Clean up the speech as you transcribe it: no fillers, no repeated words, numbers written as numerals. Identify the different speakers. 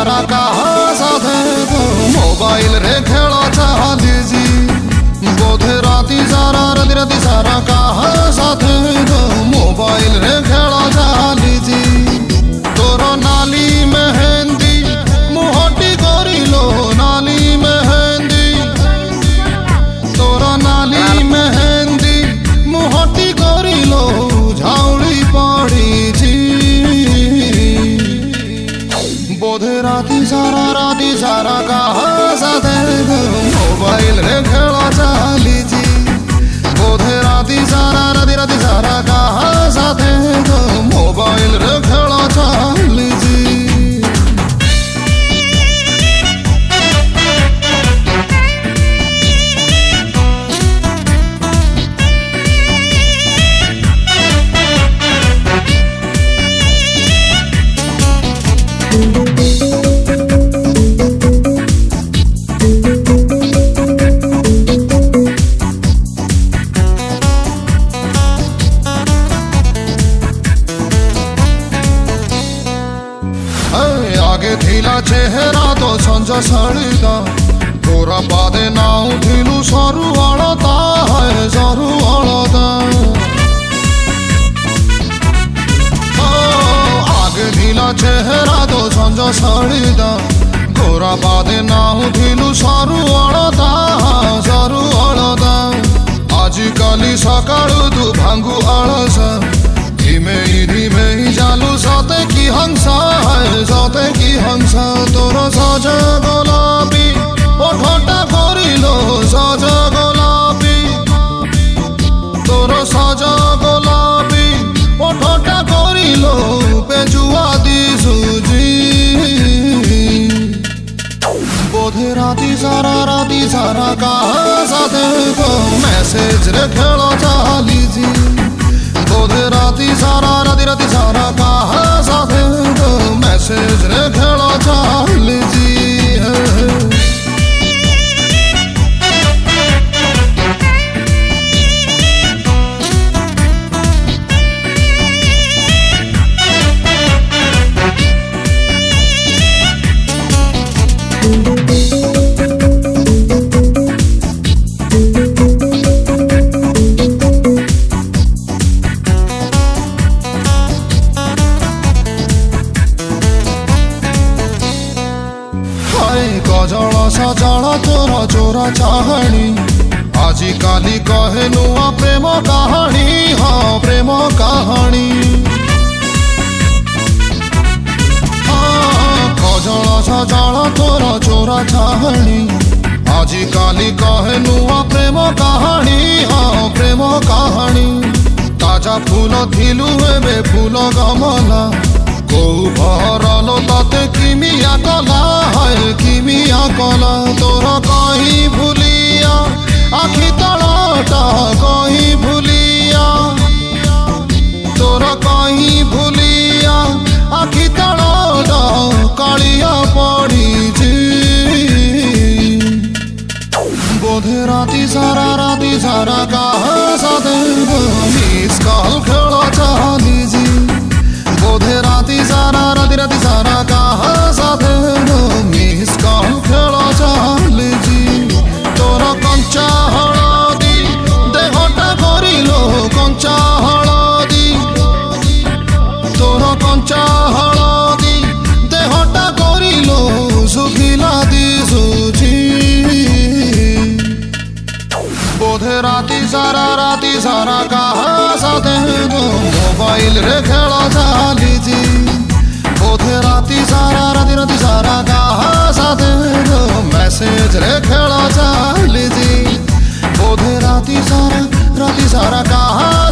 Speaker 1: सारा कहा साथे तो मोबाइल रे खेल चालीजी बोधे राती सारा राती सारा कहा साथे तो मोबाइल रे खेल चालीजी तोर नाली मेहंदी मुहटी करिलो नाली मेहंदी तोर नाली मेहंदी मुहटी करिलो झाउली पड़ी बोधे राती सारा कहा साथे मोबाइल रे खेल चालीजी बोधे राती सारा कहा साथे मोबाइल रे खेल चालीजी आगे थिला चेहरा तो संज सड़ीदा तोरा बादे नाउ थिलु सरू अलता है सरू अलता आगे थिला चेहरा तो संज सड़ीदा तोरा बादे नाउ थिलु सरू अलता सरू अलता आजिकाली सकाळु तू भांगु अलस धीमे ही जालू सते की हंसा है सते की हंसा तोर सज गोलापी ओठटा करिलो सज गोलापी तोर सज गोलापी ओठटा करिलो पेजुआ दिसुजी बोधे राती सारा कहा साथे तो मैसेज रे खेल चालीजी बोधे राती सारा कहा साथे तो मैसेज रे खेल चालीजी गजल सजल तोर चोरा चाहणी आजिकाली कहे नुआ प्रेम कहानी हाँ प्रेम कहानी गजल सजल तोर चोरा चाहणी आजिकाली कहे नुआ प्रेम कहानी हाँ प्रेम कहानी ताजा फूल थिलु एबे फूल गमला कौ भरलो ताते किमिया कला है किमिया कला तोर कहीं भूलिया आखि तलटा कहीं भूलिया तोर कहीं भूलिया आखि तलटा कालिया पड़ी बोधे राती सारा कहा साथे मिस कॉल खेल चालीजी बोधे राती सारा कहा साथे मिस कॉल खेल चालीजी तोर कंचा हलदी देहटा करिलो कंचा हलदी तोर कंचा हलदी देहटा करिलो सुखिला दिसुजी बोधे राती सारा कहा साथे मोबाइल रे खेल चालीजी बोधे राती सारा कहा साथे मैसेज रे खेल चालीजी बोधे राती सारा कहा